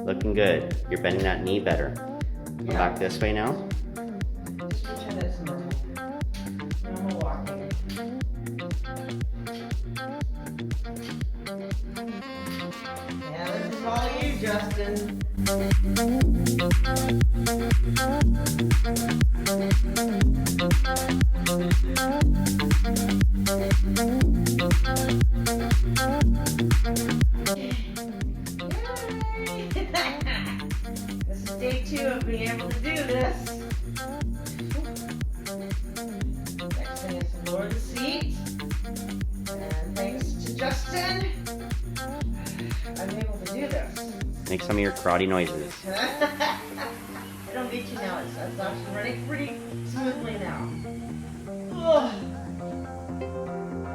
Looking good. You're bending that knee better. Come back this way now. Just pretend it's normal. Normal walking. Yeah, this is all you, Justin. This is day 2 of being able to do this. Next thing is to lower the seat. And thanks to Justin, I'm able to do this. Make some of your karate noises. I don't beat you now. It's actually running pretty smoothly now. Ugh.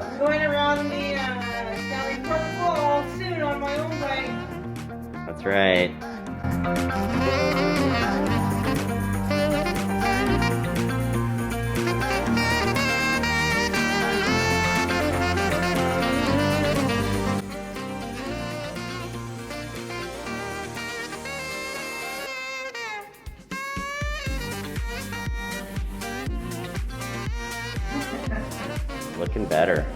I'm going around the Stanley Park Wall soon on my own bike. That's right. Looking better.